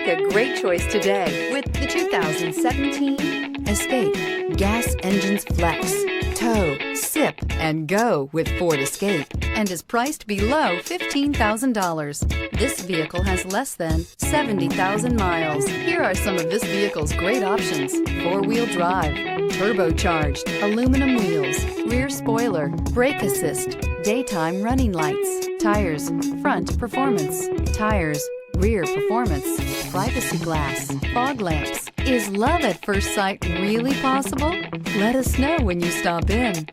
Make a great choice today with the 2017 Escape. Gas engines flex, tow, sip, and go with Ford Escape, and is priced below $15,000. This vehicle has less than 70,000 miles. Here are some of this vehicle's great options: four-wheel drive, turbocharged, aluminum wheels, rear spoiler, brake assist, daytime running lights, tires, front performance, tires, rear performance, privacy glass, fog lamps. Is love at first sight really possible? Let us know when you stop in.